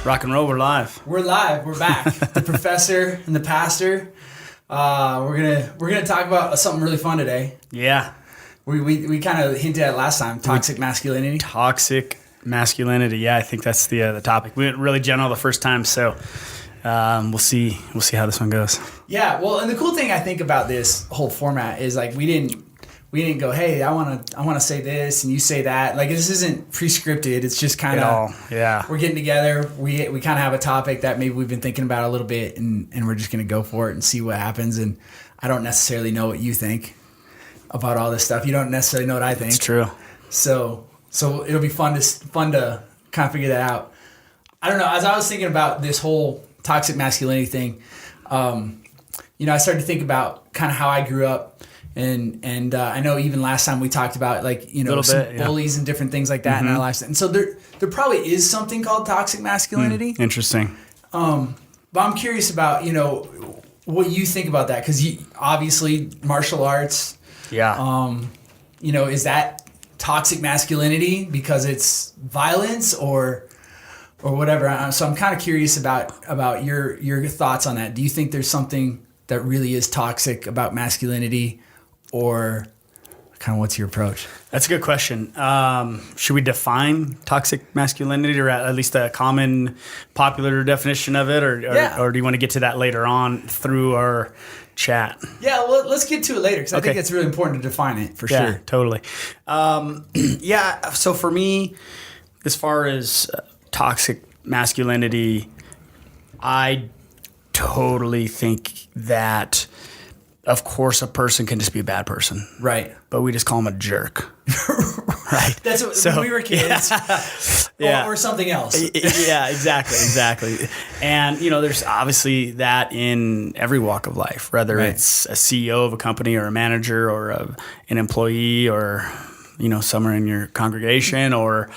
Rock and roll, we're live. We're live. We're back. The professor and the pastor. We're gonna talk about something really fun today. Yeah. We kind of hinted at it last time. Toxic masculinity. Toxic masculinity. Yeah, I think that's the topic. We went really general the first time, so we'll see how this one goes. Yeah. Well, and the cool thing I think about this whole format is like we didn't go, hey, I want to say this and you say that. Like this isn't pre-scripted. It's just kind of we're getting together. We kind of have a topic that maybe we've been thinking about a little bit, and we're just gonna go for it and see what happens. And I don't necessarily know what you think about all this stuff. You don't necessarily know what I think. It's true. So it'll be fun to kind of figure that out. I don't know. As I was thinking about this whole toxic masculinity thing, I started to think about kind of how I grew up. And I know even last time we talked about some bullies and different things like that in our lives. And so there probably is something called toxic masculinity. Interesting. But I'm curious about, what you think about that. Because obviously martial arts. Yeah. Is that toxic masculinity because it's violence or whatever? So I'm kind of curious about your thoughts on that. Do you think there's something that really is toxic about masculinity? Or kind of what's your approach? That's a good question. Should we define toxic masculinity, or at least a common, popular definition of it, or do you want to get to that later on through our chat? Yeah, well, let's get to it later because I think it's really important to define it for sure. Yeah, totally. So for me, as far as toxic masculinity, I totally think that, of course, a person can just be a bad person. Right. But we just call him a jerk. Right. That's what, when we were kids. Yeah. Or something else. Yeah, exactly. And, there's obviously that in every walk of life, whether it's a CEO of a company or a manager or an employee or, somewhere in your congregation or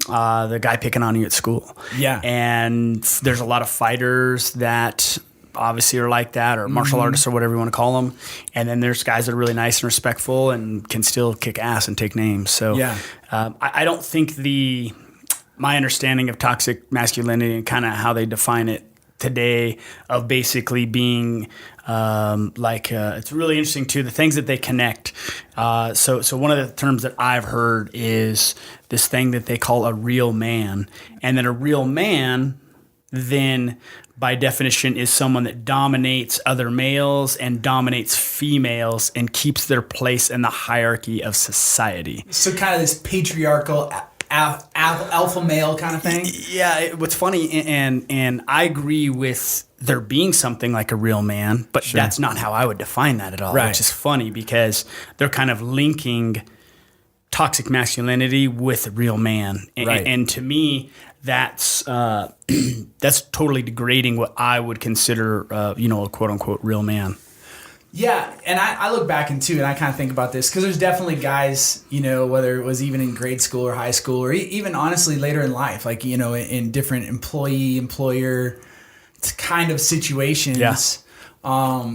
the guy picking on you at school. Yeah. And there's a lot of fighters that obviously are like that, or martial artists or whatever you want to call them. And then there's guys that are really nice and respectful and can still kick ass and take names. So I don't think my understanding of toxic masculinity and kind of how they define it today of basically being it's really interesting too, the things that they connect. So one of the terms that I've heard is this thing that they call a real man. And then a real man then by definition is someone that dominates other males and dominates females and keeps their place in the hierarchy of society. So kind of this patriarchal alpha male kind of thing? Yeah, what's funny, and I agree with there being something like a real man, but that's not how I would define that at all, which is funny because they're kind of linking toxic masculinity with a real man. And to me, that's totally degrading what I would consider, a quote unquote real man. Yeah, and I look back and I kind of think about this because there's definitely guys, whether it was even in grade school or high school or even honestly later in life, like, in different employer kind of situations. Yeah.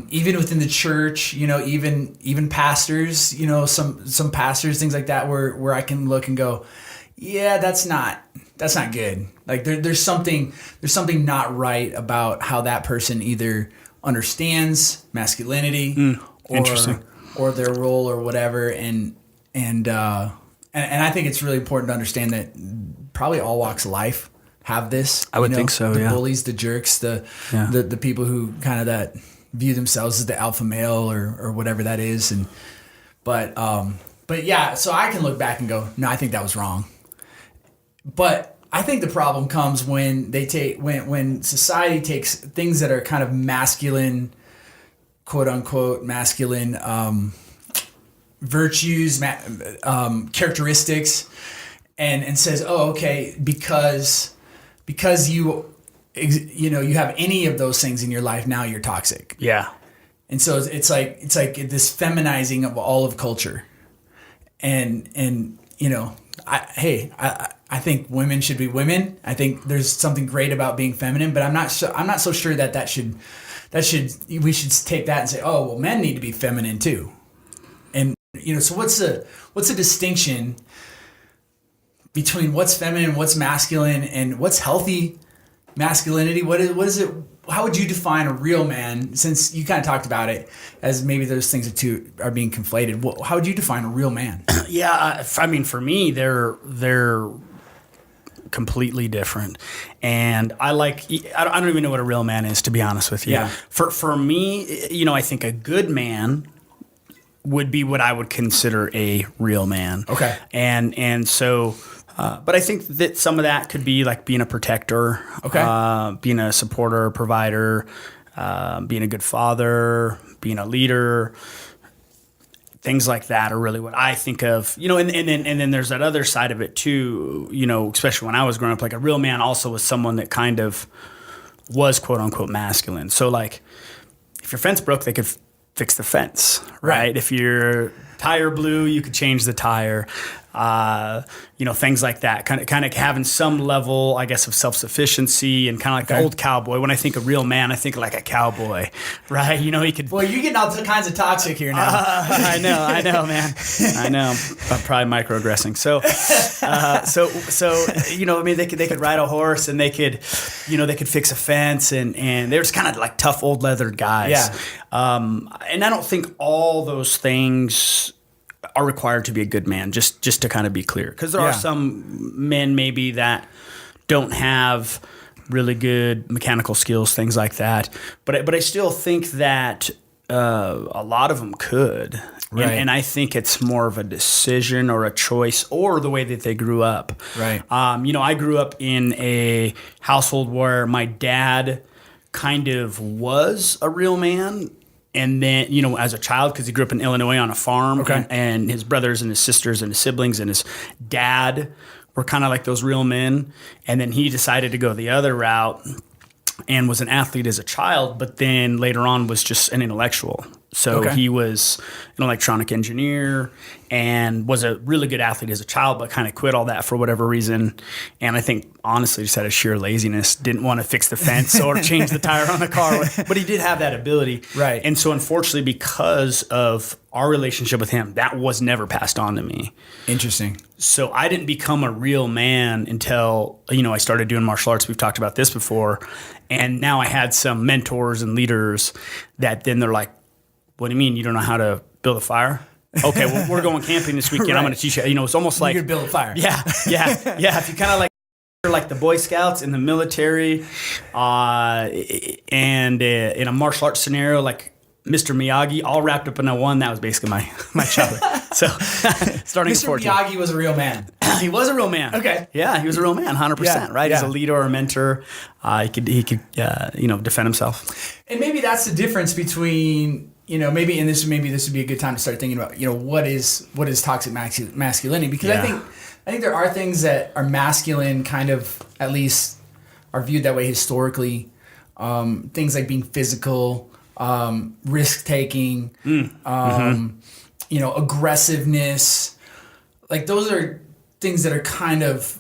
Even within the church, even pastors, some pastors, things like that, where I can look and go, yeah, that's not good. Like there's something not right about how that person either understands masculinity or their role or whatever. And I think it's really important to understand that probably all walks of life have this. I would think so. The bullies, the jerks, the people who kind of that view themselves as the alpha male or whatever that is. But yeah, so I can look back and go, no, I think that was wrong. But I think the problem comes when when society takes things that are kind of masculine, quote unquote masculine virtues, characteristics, and says, oh, okay, because you have any of those things in your life, now you're toxic. Yeah. And so it's like this feminizing of all of culture. And I think women should be women. I think there's something great about being feminine, but I'm not so sure that we should take that and say, oh, well, men need to be feminine too. And so what's the distinction between what's feminine, what's masculine, and what's healthy masculinity. What is it? How would you define a real man? Since you kind of talked about it as maybe those things are being conflated. How would you define a real man? Yeah, I mean, for me, they're completely different, and I don't even know what a real man is, to be honest with you. Yeah. For me, you know, I think a good man would be what I would consider a real man. Okay. And so. But I think that some of that could be like being a protector, being a supporter, provider, being a good father, being a leader. Things like that are really what I think of, you know, and then there's that other side of it too, you know, especially when I was growing up, like a real man also was someone that kind of was quote unquote masculine. So like if your fence broke, they could fix the fence, right? If your tire blew, you could change the tire. You know, things like that, kind of having some level, I guess, of self-sufficiency and kind of like the old cowboy. When I think of real man, I think like a cowboy, right? You know, he could. Well, you're getting all kinds of toxic here now. I know, man. I know. I'm probably microaggressing. So, you know, I mean, they could ride a horse and they could fix a fence and they're just kind of like tough old leathered guys. Yeah. And I don't think all those things are required to be a good man, just to kind of be clear. Because there are some men maybe that don't have really good mechanical skills, things like that. But I still think that a lot of them could. Right. And I think it's more of a decision or a choice or the way that they grew up. Right. You know, I grew up in a household where my dad kind of was a real man. And then, you know, as a child, because he grew up in Illinois on a farm, and his brothers and his sisters and his siblings and his dad were kind of like those real men. And then he decided to go the other route and was an athlete as a child, but then later on was just an intellectual. So he was an electronic engineer and was a really good athlete as a child, but kind of quit all that for whatever reason. And I think, honestly, just out of sheer laziness, didn't want to fix the fence or change the tire on the car. But he did have that ability. Right. And so, unfortunately, because of our relationship with him, that was never passed on to me. Interesting. So I didn't become a real man until, you know, I started doing martial arts. We've talked about this before. And now I had some mentors and leaders that then they're like, what do you mean you don't know how to build a fire? Okay, well, we're going camping this weekend. I'm going to teach you. You know, it's almost like... You're going to build a fire. Yeah. If you kind of like the Boy Scouts in the military and in a martial arts scenario, like Mr. Miyagi, all wrapped up in a one, that was basically my childhood. So starting at 14. Mr. Miyagi was a real man. He was a real man. Okay. Yeah, he was a real man, 100%, right? Yeah. As a leader or a mentor, he could you know, defend himself. And maybe that's the difference between... You know, maybe this would be a good time to start thinking about, you know, what is toxic masculinity? Because I think there are things that are masculine, kind of at least are viewed that way historically. Things like being physical, risk taking, you know, aggressiveness. Like those are things that are kind of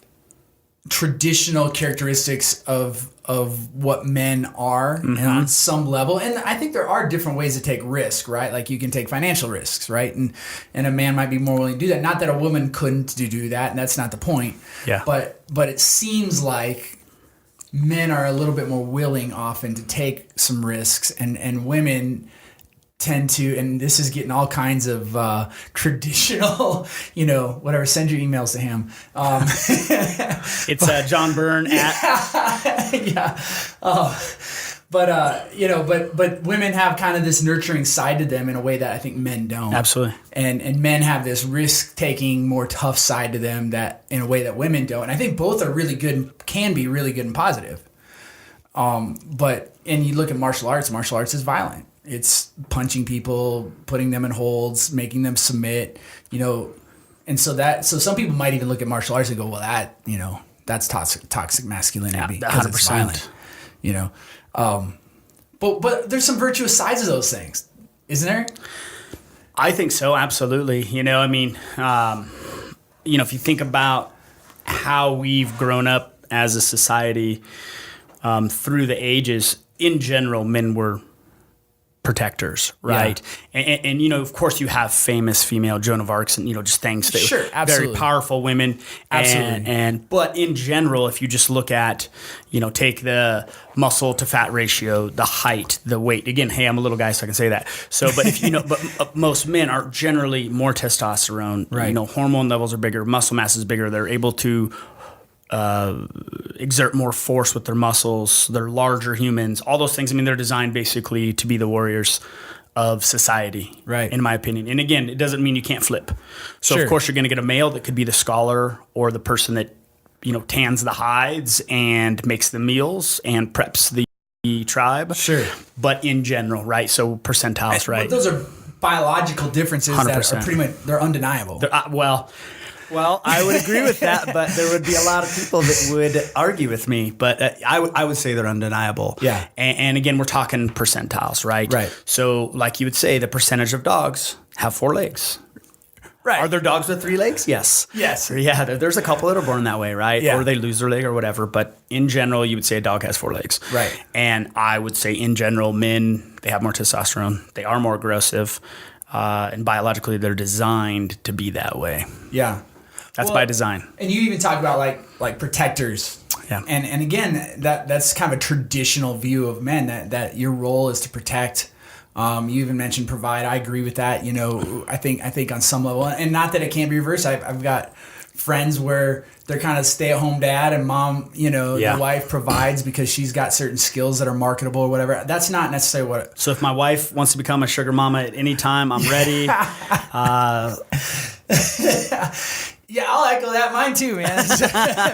traditional characteristics of what men are and on some level. And I think there are different ways to take risk, right? Like you can take financial risks, right? And a man might be more willing to do that. Not that a woman couldn't do that, and that's not the point. Yeah. But it seems like men are a little bit more willing often to take some risks and women tend to, and this is getting all kinds of traditional, you know, whatever, send your emails to him. It's John Byrne at... Yeah. You know, but women have kind of this nurturing side to them in a way that I think men don't. Absolutely. And men have this risk-taking, more tough side to them that in a way that women don't. And I think both are really good, can be really good and positive. And you look at martial arts is violent. It's punching people, putting them in holds, making them submit, you know. And so some people might even look at martial arts and go, well, that, you know, that's toxic masculinity because it's violent, you know. But there's some virtuous sides of those things, isn't there? I think so, absolutely. You know, I mean, you know, if you think about how we've grown up as a society through the ages, in general, men were protectors, right? Yeah. And you know, of course, you have famous female Joan of Arcs, and you know, just things that sure, absolutely. very powerful women. Absolutely. And but in general, if you just look at, you know, take the muscle to fat ratio, the height, the weight. Again, hey, I'm a little guy, so I can say that. So, but if you know, but most men are generally more testosterone. Right. You know, hormone levels are bigger, muscle mass is bigger. They're able to exert more force with their muscles. They're larger humans. All those things. I mean, they're designed basically to be the warriors of society, right? In my opinion. And again, it doesn't mean you can't flip. So of course you're going to get a male that could be the scholar or the person that, you know, tans the hides and makes the meals and preps the tribe. Sure. But in general, right? So percentiles, right? Those are biological differences 100%. That are pretty much, they're undeniable. Well, I would agree with that, but there would be a lot of people that would argue with me. But I would say they're undeniable. Yeah. And again, we're talking percentiles, right? Right. So like you would say, the percentage of dogs have 4 legs. Right. Are there dogs with 3 legs? Yes. Yes. Yeah, there's a couple that are born that way, right? Yeah. Or they lose their leg or whatever. But in general, you would say a dog has 4 legs. Right. And I would say in general, men, they have more testosterone. They are more aggressive. And biologically, they're designed to be that way. Yeah. That's by design. And you even talk about like protectors. Yeah. And again, that's kind of a traditional view of men that your role is to protect. You even mentioned provide. I agree with that. You know, I think on some level, and not that it can't be reversed. I've got friends where they're kind of stay-at-home dad and mom, you know, the wife provides because she's got certain skills that are marketable or whatever. That's not necessarily what. So if my wife wants to become a sugar mama at any time, I'm ready. Yeah, I'll echo that. Mine too, man.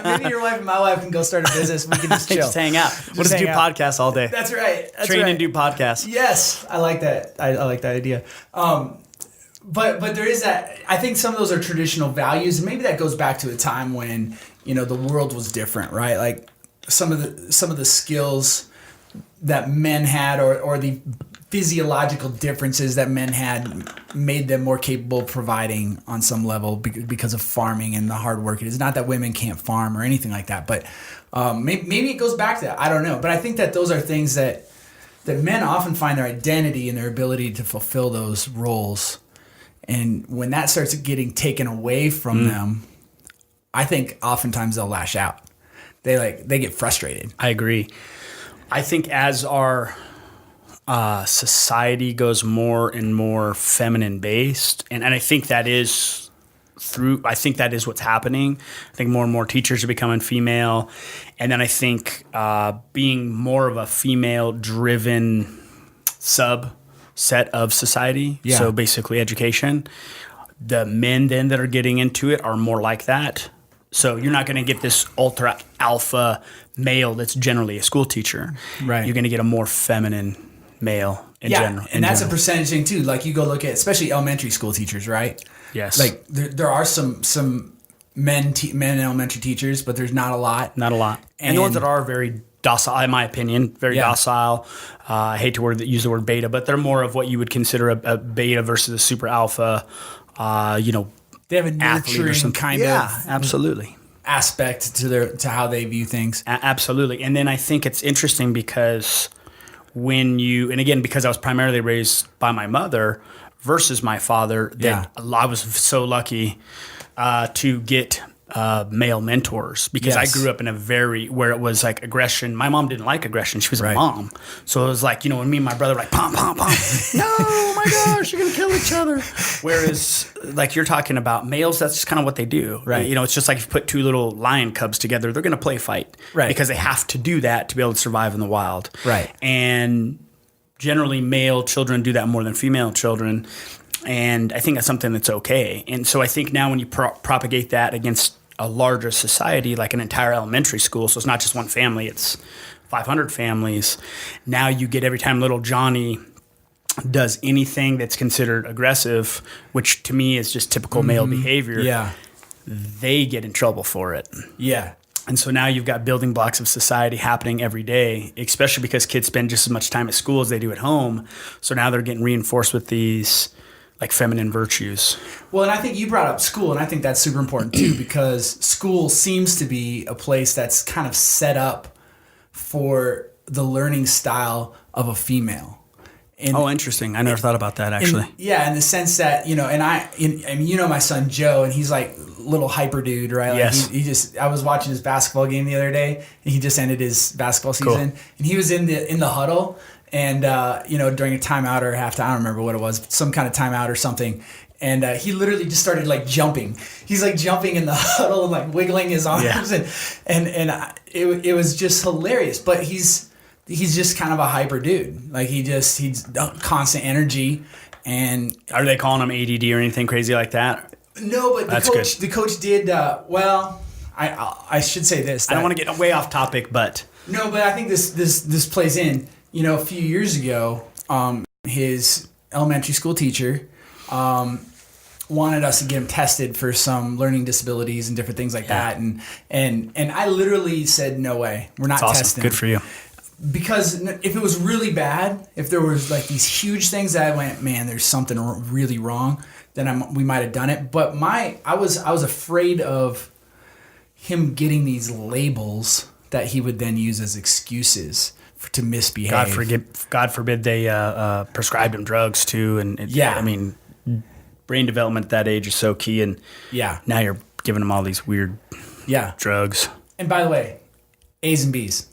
Maybe your wife and my wife can go start a business. We can just chill. Just hang out. We'll just do podcasts all day. That's right. Train and do podcasts. Yes, I like that. I like that idea. But there is that. I think some of those are traditional values, and maybe that goes back to a time when, you know, the world was different, right? Like some of the skills that men had, or the physiological differences that men had, made them more capable of providing on some level because of farming and the hard work. It is not that women can't farm or anything like that, but maybe it goes back to that. I don't know, but I think that those are things that men often find their identity in their ability to fulfill those roles. And when that starts getting taken away from them, I think oftentimes they'll lash out. They get frustrated. I agree. I think as our society goes more and more feminine based, and I think that is what's happening. I think more and more teachers are becoming female, and then I think being more of a female driven subset of society. Yeah. So basically education. The men then that are getting into it are more like that. So you're not going to get this ultra alpha male that's generally a school teacher. Right. You're going to get a more feminine male in general. And that's a percentage thing too. Like you go look at, especially elementary school teachers, right? Yes. Like there are some men elementary teachers, but there's not a lot. Not a lot. And the ones that are very docile, in my opinion, very docile. I hate to use the word beta, but they're more of what you would consider a beta versus a super alpha. They have a nurturing kind of absolutely aspect to how they view things. Absolutely. And then I think it's interesting because because I was primarily raised by my mother versus my father, that I was so lucky to get male mentors, because I grew up in where it was like aggression. My mom didn't like aggression. She was a mom. So it was like, when me and my brother were like, pom, pom, pom. No, oh my gosh, you're going to kill each other. Whereas like you're talking about males, that's just kind of what they do. Right. It's just like if you put 2 little lion cubs together, they're going to play fight. Right. Because they have to do that to be able to survive in the wild. Right. And generally male children do that more than female children. And I think that's something that's okay. And so I think now when you propagate that against a larger society, like an entire elementary school, so it's not just one family, it's 500 families. Now you get, every time little Johnny does anything that's considered aggressive, which to me is just typical male behavior, they get in trouble for it. Yeah. And so now you've got building blocks of society happening every day, especially because kids spend just as much time at school as they do at home. So now they're getting reinforced with these like feminine virtues. Well, and I think you brought up school, and I think that's super important too, because school seems to be a place that's kind of set up for the learning style of a female. Oh, interesting. I never thought about that, actually. In the sense that, you know, I mean, my son Joe, and he's like little hyper dude, right? Like yes. He just, I was watching his basketball game the other day, and he just ended his basketball season, and he was in the huddle, and you know, during a timeout or halftime, I don't remember what it was, some kind of timeout or something. And he literally just started like jumping. He's like jumping in the huddle and like wiggling his arms, and it was just hilarious. But he's just kind of a hyper dude. Like he's constant energy. And are they calling him ADD or anything crazy like that? No, but the coach did. Well, I should say this. I don't want to get way off topic, but no, but I think this plays in. You know, a few years ago, his elementary school teacher wanted us to get him tested for some learning disabilities and different things like that, and I literally said, no way, we're not testing. Good for you. Because if it was really bad, if there was like these huge things that I went, man, there's something really wrong, then we might have done it. But I was afraid of him getting these labels that he would then use as excuses to misbehave. God forbid they prescribed him drugs too, and I mean, brain development at that age is so key, and now you're giving him all these weird drugs. And by the way, A's and B's.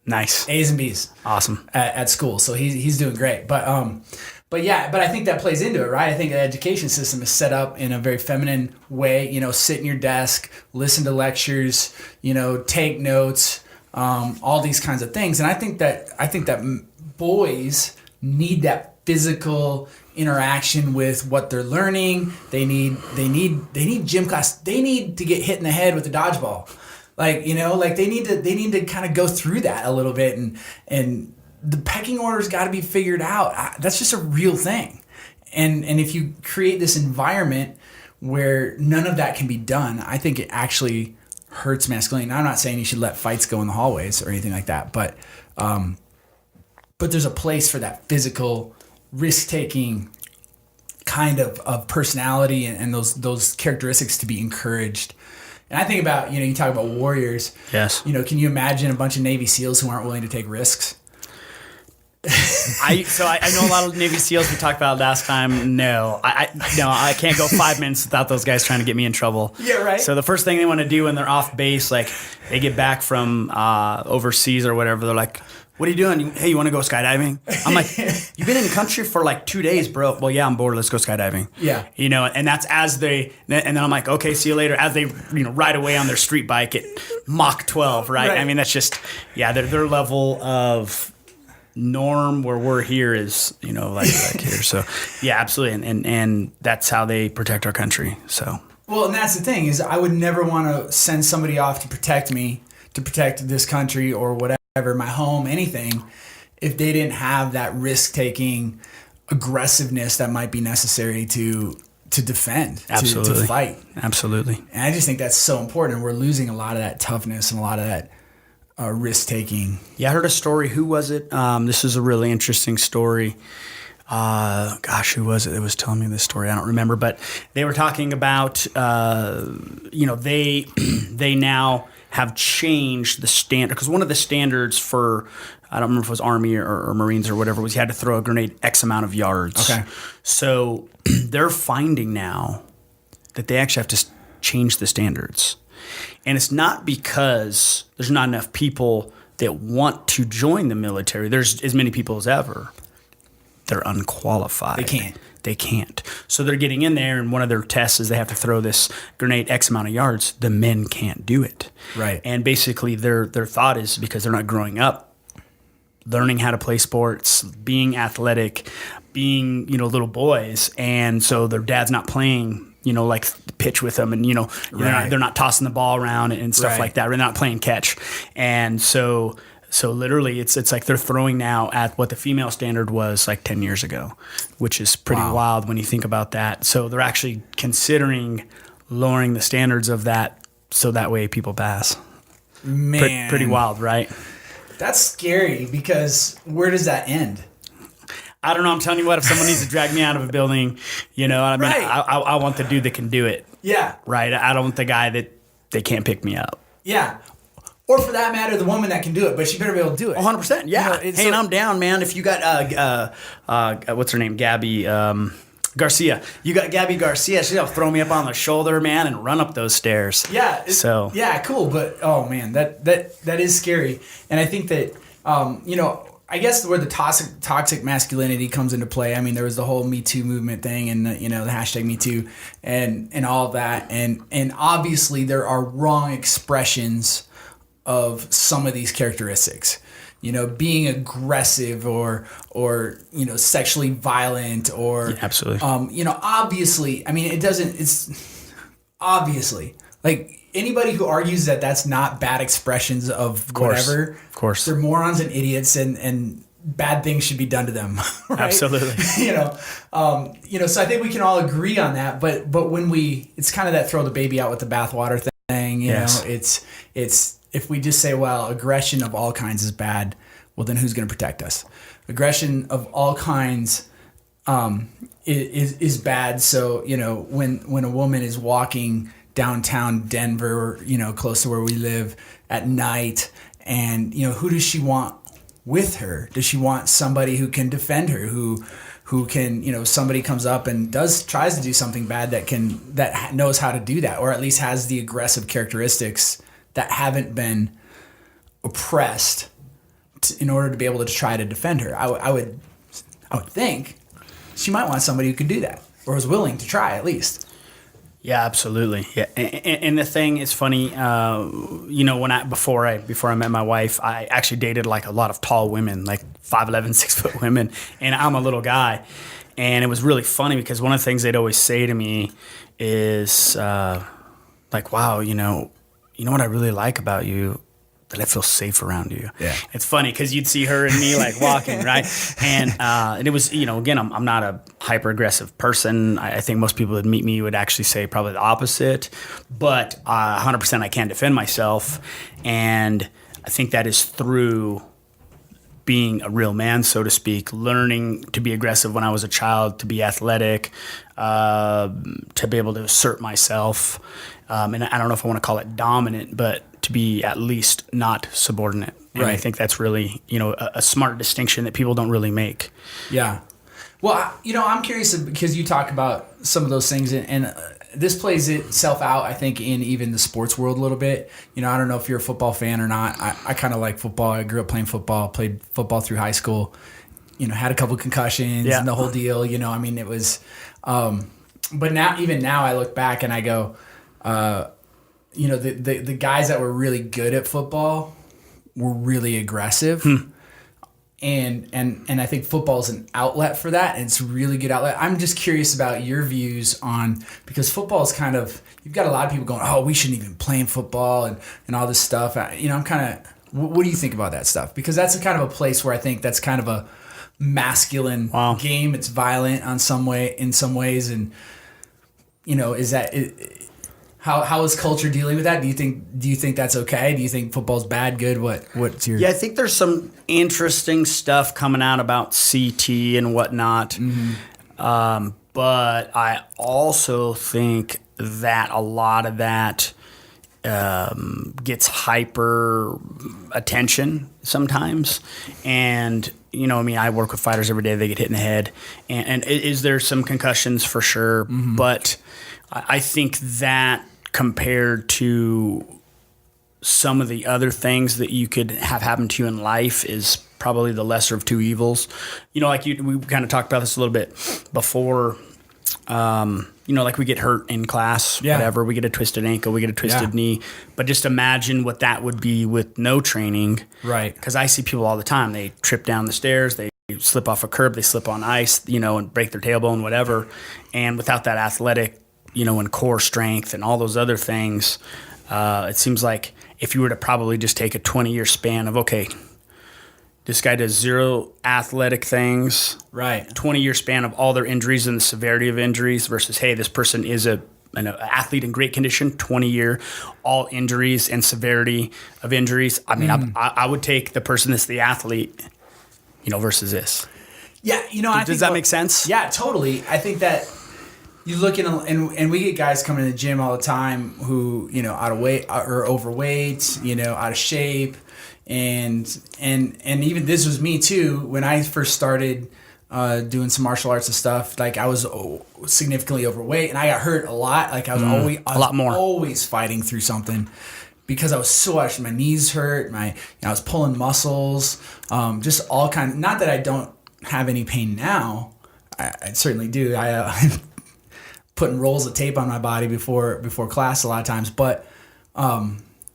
Nice. A's and B's. Awesome. At school. So he's doing great. But I think that plays into it, right? I think the education system is set up in a very feminine way. You know, sit in your desk, listen to lectures, you know, take notes, all these kinds of things. And I think that boys need that physical interaction with what they're learning. They need gym class. They need to get hit in the head with a dodgeball. Like, you know, like they need to kind of go through that a little bit, and the pecking order's got to be figured out. That's just a real thing. And if you create this environment where none of that can be done, I think it actually hurts masculinity. Now, I'm not saying you should let fights go in the hallways or anything like that, but there's a place for that physical, risk-taking kind of personality and those characteristics to be encouraged. And I think about, you know, you talk about warriors. Yes. You know, can you imagine a bunch of Navy SEALs who aren't willing to take risks? I know a lot of Navy SEALs we talked about last time. No, I can't go 5 minutes without those guys trying to get me in trouble. Yeah, right. So the first thing they want to do when they're off base, like they get back from overseas or whatever, they're like, "What are you doing? Hey, you want to go skydiving?" I'm like, "You've been in the country for like 2 days, bro." "Well, yeah, I'm bored. Let's go skydiving." Yeah. You know, and that's and then I'm like, "Okay, see you later." As they, you know, ride away on their street bike at Mach 12, right? I mean, that's just, their level of norm where we're here is, you know, like here. So, yeah, absolutely. And that's how they protect our country. So. Well, and that's the thing is I would never want to send somebody off to protect me, to protect this country or whatever, my home, anything, if they didn't have that risk-taking aggressiveness that might be necessary to defend, absolutely, to fight. Absolutely. And I just think that's so important. We're losing a lot of that toughness and a lot of that risk-taking. Yeah, I heard a story. Who was it? This is a really interesting story. Who was it that was telling me this story? I don't remember, but they were talking about, you know, they now have changed the standard, because one of the standards for, I don't remember if it was Army or Marines or whatever, was you had to throw a grenade X amount of yards. Okay. So they're finding now that they actually have to change the standards. And it's not because there's not enough people that want to join the military. There's as many people as ever. They're unqualified. They can't. So they're getting in there, and one of their tests is they have to throw this grenade X amount of yards. The men can't do it. Right. And basically their thought is because they're not growing up, learning how to play sports, being athletic, being, you know, little boys. And so their dad's not playing, you know, like pitch with them, and, you know, they're not tossing the ball around and stuff like that. They're not playing catch. And so literally it's like they're throwing now at what the female standard was like 10 years ago, which is pretty wild when you think about that. So they're actually considering lowering the standards of that so that way people pass. Man. Pretty wild, right? That's scary, because where does that end? I don't know. I'm telling you what, if someone needs to drag me out of a building, you know, I mean, I want the dude that can do it. Yeah. Right? I don't want the guy that they can't pick me up. Yeah. Or for that matter, the woman that can do it, but she better be able to do it. 100%. Yeah. Hey, and I'm down, man. If you got, what's her name? Gabby Garcia. You got Gabby Garcia. She'll throw me up on the shoulder, man, and run up those stairs. Yeah. Yeah, cool. But, oh, man, that is scary. And I think that, I guess where the toxic masculinity comes into play. I mean, there was the whole Me Too movement thing, and the hashtag Me Too, and all of that, and obviously there are wrong expressions of some of these characteristics. Being aggressive or sexually violent or absolutely. Obviously. I mean, it's obviously like. Anybody who argues that that's not bad expressions of whatever, of course, they're morons and idiots, and bad things should be done to them. Right? Absolutely. So I think we can all agree on that. But when it's kind of that throw the baby out with the bathwater thing. It's if we just say, well, aggression of all kinds is bad, well, then who's going to protect us? Aggression of all kinds is bad. So when a woman is walking downtown Denver, close to where we live at night. And, who does she want with her? Does she want somebody who can defend her, who can, somebody comes up and tries to do something bad that knows how to do that, or at least has the aggressive characteristics that haven't been oppressed in order to be able to try to defend her. I would think she might want somebody who could do that, or is willing to try at least. Yeah, absolutely. Yeah, and the thing is funny. Before I met my wife, I actually dated like a lot of tall women, like 5'11", 6 foot women, and I'm a little guy. And it was really funny because one of the things they'd always say to me is like, "Wow, you know what I really like about you." That I feel safe around you. Yeah, it's funny because you'd see her and me like walking, right? And it was, again, I'm not a hyper aggressive person. I think most people that meet me would actually say probably the opposite. But 100% I can defend myself, and I think that is through being a real man, so to speak, learning to be aggressive when I was a child, to be athletic, to be able to assert myself. And I don't know if I want to call it dominant, but to be at least not subordinate. And right. I think that's really, a smart distinction that people don't really make. Yeah. Well, I'm curious because you talk about some of those things, and this plays itself out, I think, in even the sports world a little bit. I don't know if you're a football fan or not. I kind of like football. I grew up playing football, played football through high school, had a couple concussions and the whole deal. It was, but now I look back and I go, the guys that were really good at football were really aggressive. And I think football is an outlet for that, and it's a really good outlet. I'm just curious about your views on, because football is kind of, you've got a lot of people going, oh, we shouldn't even play in football and all this stuff. I'm kind of, what do you think about that stuff? Because that's a kind of a place where I think that's kind of a masculine game. It's violent in some ways, and is that how is culture dealing with that? Do you think that's okay? Do you think football's bad, good? What's your... Yeah, I think there's some interesting stuff coming out about CT and whatnot. Mm-hmm. But I also think that a lot of that gets hyper attention sometimes. And, I work with fighters every day. They get hit in the head. And is there some concussions for sure? Mm-hmm. But I think that compared to some of the other things that you could have happen to you in life is probably the lesser of two evils. We kind of talked about this a little bit before. Like we get hurt in class, whatever. We get a twisted ankle, we get a twisted knee. But just imagine what that would be with no training. Right. Because I see people all the time. They trip down the stairs, they slip off a curb, they slip on ice, and break their tailbone, whatever. And without that athletic, and core strength and all those other things, it seems like if you were to probably just take a 20-year span of, okay, this guy does zero athletic things, right? 20-year span of all their injuries and the severity of injuries versus, hey, this person is an athlete in great condition, 20-year, all injuries and severity of injuries. I mean, I would take the person that's the athlete, versus this. Yeah, does that make sense? Yeah, totally. I think that, you look and we get guys coming to the gym all the time who, you know, out of weight or overweight, you know, out of shape. And even this was me too. When I first started doing some martial arts and stuff, like I was significantly overweight and I got hurt a lot. Like I was always fighting through something because I was so out. My knees hurt. I was pulling muscles, just all kind. Not that I don't have any pain now. I certainly do. I'm putting rolls of tape on my body before class a lot of times, but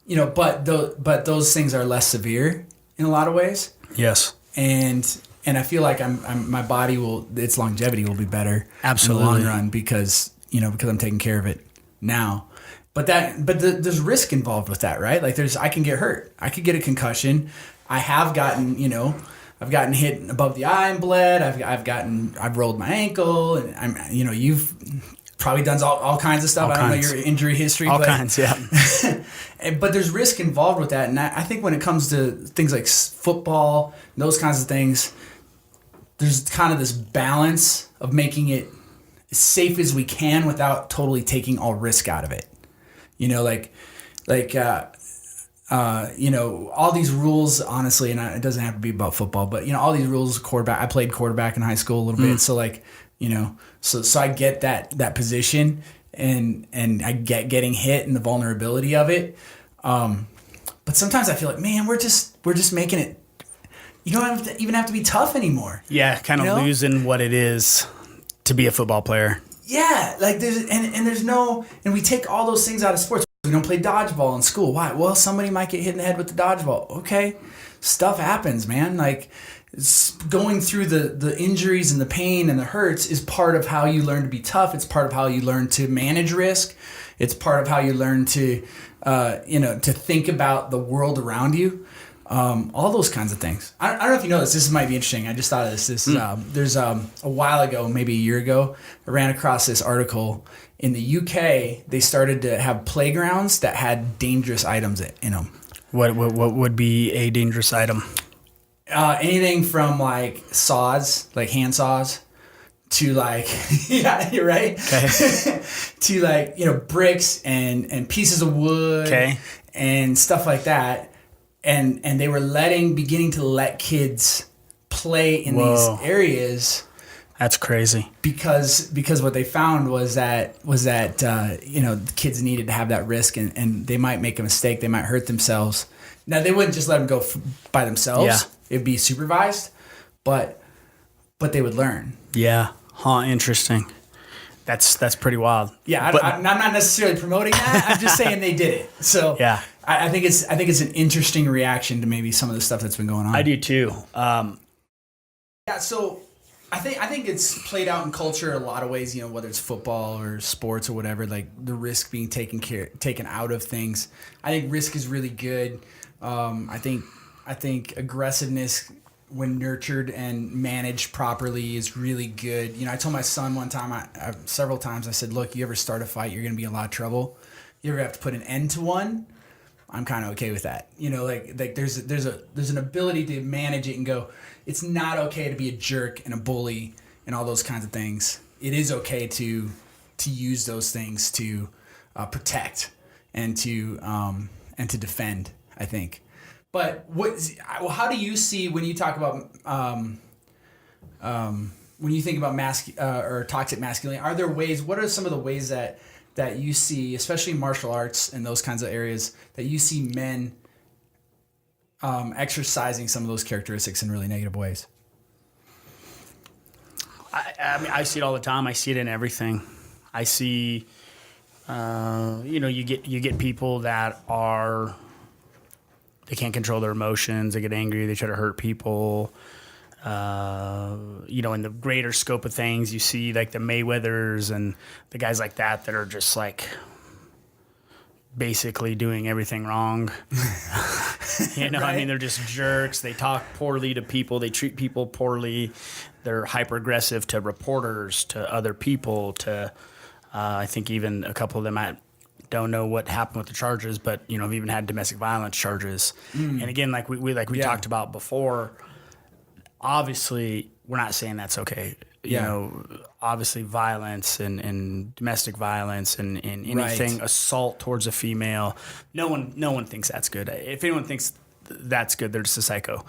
you know, but those things are less severe in a lot of ways. Yes. And I feel like my body its longevity will be better. Absolutely. In the long run because I'm taking care of it now. But there's risk involved with that, right? Like I can get hurt. I could get a concussion. I have gotten, I've gotten hit above the eye and bled. I've rolled my ankle, and you've probably done all kinds of stuff. I don't know your injury history. All kinds, yeah. But there's risk involved with that, and I think when it comes to things like football, those kinds of things, there's kind of this balance of making it as safe as we can without totally taking all risk out of it. All these rules, honestly, and it doesn't have to be about football, but all these rules, quarterback. I played quarterback in high school a little bit, so so I get that position, and I get getting hit and the vulnerability of it. But sometimes I feel like, man, we're just making it. You don't even have to be tough anymore. Yeah, kind of losing what it is to be a football player. Yeah, like and we take all those things out of sports. We don't play dodgeball in school. Why? Well, somebody might get hit in the head with the dodgeball. Okay, stuff happens, man. Like going through the injuries and the pain and the hurts is part of how you learn to be tough. It's part of how you learn to manage risk. It's part of how you learn to to think about the world around you. All those kinds of things. I don't know if you know this. This might be interesting. I just thought of this. There's a while ago, maybe a year ago, I ran across this article. In the UK, they started to have playgrounds that had dangerous items in them. What would be a dangerous item? Anything from like saws, like hand saws, to like yeah, you're right. Okay. To like bricks and pieces of wood. Okay. And stuff like that. And they were beginning to let kids play in these areas. That's crazy. Because what they found was that the kids needed to have that risk, and they might make a mistake, they might hurt themselves. Now they wouldn't just let them go by themselves. Yeah. It'd be supervised, but they would learn. Yeah. Huh. Interesting. That's pretty wild. Yeah. I'm not necessarily promoting that. I'm just saying they did it. So yeah. I think it's an interesting reaction to maybe some of the stuff that's been going on. I do too. Yeah. So I think it's played out in culture in a lot of ways. Whether it's football or sports or whatever, like the risk being taken out of things. I think risk is really good. I think aggressiveness, when nurtured and managed properly, is really good. I told my son one time, several times, I said, look, you ever start a fight, you're going to be in a lot of trouble. You ever have to put an end to one, I'm kind of okay with that. Like there's an ability to manage it and go, it's not okay to be a jerk and a bully and all those kinds of things. It is okay to use those things to protect and to defend, I think. But how do you see when you talk about when you think about or toxic masculinity? Are there ways? What are some of the ways that you see, especially martial arts and those kinds of areas, that you see men exercising some of those characteristics in really negative ways? I mean, I see it all the time. I see it in everything. I see, you get people that they can't control their emotions. They get angry. They try to hurt people. In the greater scope of things, you see like the Mayweathers and the guys like that are just like basically doing everything wrong. Right? I mean, they're just jerks. They talk poorly to people. They treat people poorly. They're hyper aggressive to reporters, to other people, to I think even a couple of them don't know what happened with the charges, but have even had domestic violence charges. And again, like we talked about before, obviously we're not saying that's okay. you know, obviously violence and domestic violence and anything assault towards a female. No one thinks that's good. If anyone thinks that's good, they're just a psycho.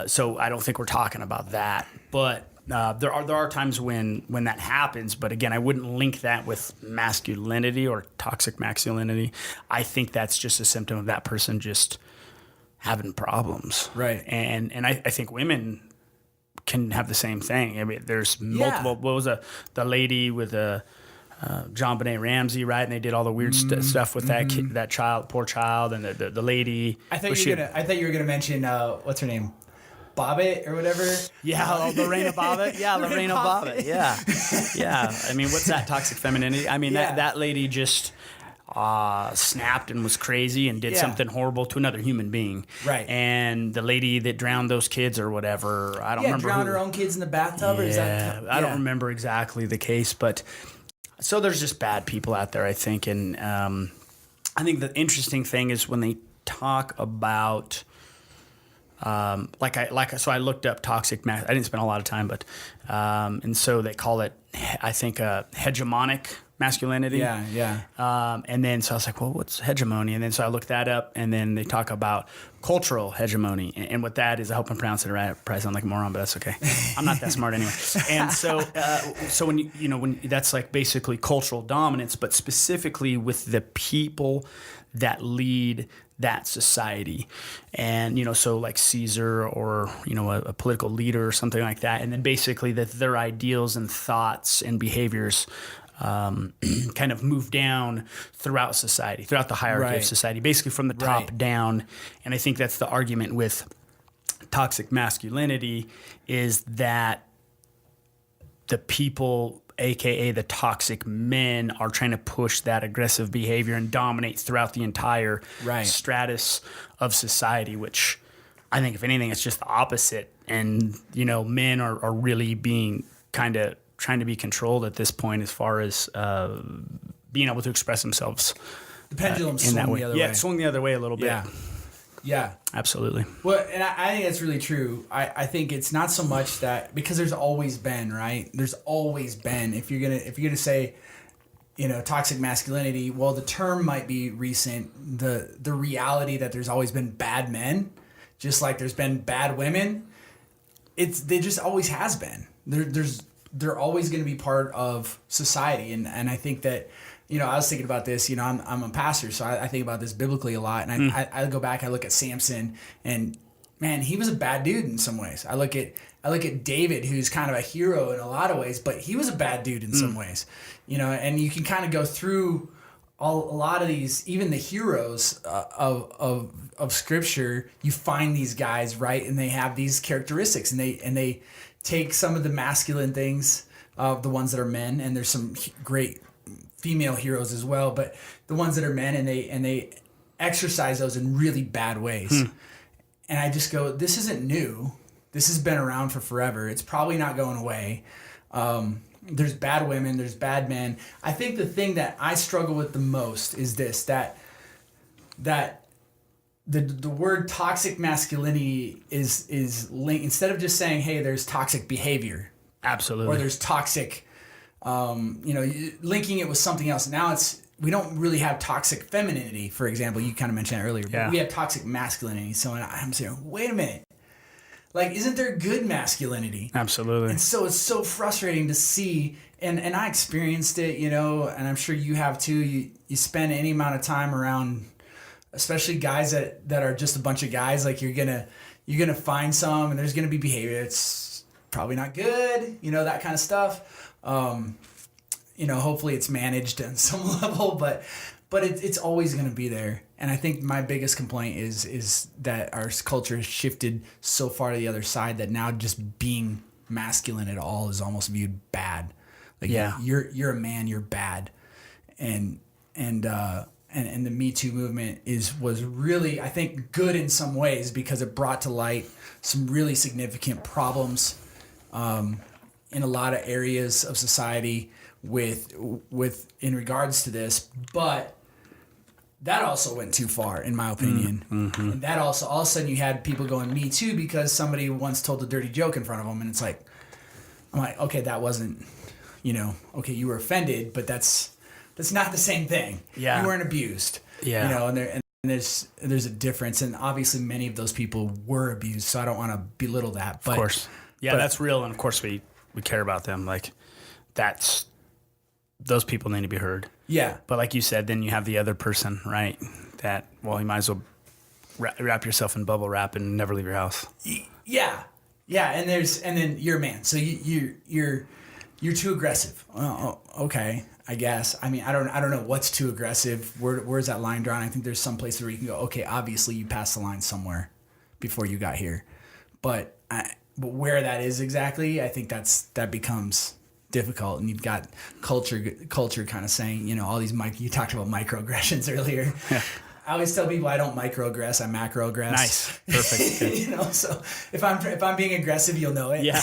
So I don't think we're talking about that. But there are times when that happens. But again, I wouldn't link that with masculinity or toxic masculinity. I think that's just a symptom of that person just having problems. Right. And I think women can have the same thing. I mean, there's multiple. What was the lady with John Benet Ramsey, right? And they did all the weird stuff with that kid, that child, poor child, and the lady. I thought you were gonna mention what's her name, Bobbitt or whatever. Yeah, Lorena Bobbitt. Yeah, Lorena Bobbitt. Yeah. I mean, what's that? Toxic femininity. I mean, that lady just snapped and was crazy and did something horrible to another human being. Right. And the lady that drowned those kids or whatever, I don't remember. Drowned her own kids in the bathtub. Or is that? I don't remember exactly the case, but so there's just bad people out there, I think. And I think the interesting thing is when they talk about so I looked up toxic I didn't spend a lot of time, but and so they call it, I think, hegemonic masculinity. Yeah. And then so I was like, well, what's hegemony? And then so I looked that up, and then they talk about cultural hegemony, and what that is. I hope I'm pronouncing it right. I probably sound like a moron, but that's okay. I'm not that smart anyway. And so when when that's like basically cultural dominance, but specifically with the people that lead that society. And, so like Caesar or, a political leader or something like that. And then basically that their ideals and thoughts and behaviors kind of move down throughout society, throughout the hierarchy of society, basically from the top down. And I think that's the argument with toxic masculinity, is that the people, AKA the toxic men, are trying to push that aggressive behavior and dominate throughout the entire stratus of society, which I think, if anything, it's just the opposite. And, men are really being kind of trying to be controlled at this point as far as being able to express themselves. The pendulum swung the other way. Yeah, it swung the other way a little bit. Yeah. Absolutely. Well, and I think that's really true. I think it's not so much that, because there's always been, right? There's always been. If you're gonna say, toxic masculinity, well, the term might be recent. The reality that there's always been bad men, just like there's been bad women. They just always has been. They're always going to be part of society, and I think that. I was thinking about this. I'm a pastor, so I think about this biblically a lot. And I go back, I look at Samson, and man, he was a bad dude in some ways. I look at David, who's kind of a hero in a lot of ways, but he was a bad dude in some ways. And you can kind of go through a lot of these, even the heroes of Scripture. You find these guys, right, and they have these characteristics, and they take some of the masculine things of the ones that are men, and there's some great female heroes as well, but the ones that are men, and they exercise those in really bad ways. And I just go, this isn't new. This has been around for forever. It's probably not going away. There's bad women, there's bad men. I think the thing that I struggle with the most is this, that the word toxic masculinity is linked, instead of just saying, hey, there's toxic behavior. Absolutely. Or there's toxic, linking it with something else. Now we don't really have toxic femininity, for example. You kind of mentioned that earlier. Yeah. But we have toxic masculinity. So I'm saying, wait a minute. Like, isn't there good masculinity? Absolutely. And so it's so frustrating to see, and I experienced it, and I'm sure you have too. You spend any amount of time around, especially guys that are just a bunch of guys. Like, you're gonna find some, and there's gonna be behavior that's probably not good, that kind of stuff. Hopefully it's managed on some level, but it's always going to be there. And I think my biggest complaint is that our culture has shifted so far to the other side that now just being masculine at all is almost viewed bad. Like, you're a man, you're bad. And the Me Too movement was really, I think, good in some ways, because it brought to light some really significant problems in a lot of areas of society with in regards to this, but that also went too far, in my opinion. Mm-hmm. And that also, all of a sudden, you had people going Me Too because somebody once told a dirty joke in front of them, and it's like, I'm like, okay, that wasn't, okay, you were offended, but that's not the same thing. Yeah. You weren't abused. Yeah. And there's a difference, and obviously many of those people were abused, so I don't want to belittle that. But, of course. Yeah, that's real, and of course we care about them. Like, those people need to be heard. Yeah. But like you said, then you have the other person, right? That, well, you might as well wrap yourself in bubble wrap and never leave your house. Yeah. Yeah, and then you're a man, so you're too aggressive. Well, okay, I guess. I mean, I don't know what's too aggressive. Where's that line drawn? I think there's some place where you can go, okay, obviously you passed the line somewhere before you got here, but where that is exactly, I think that becomes difficult, and you've got culture kind of saying, all these you talked about microaggressions earlier. Yeah. I always tell people I don't microaggress, I macroaggress. Nice, perfect. So if I'm being aggressive, you'll know it. Yeah,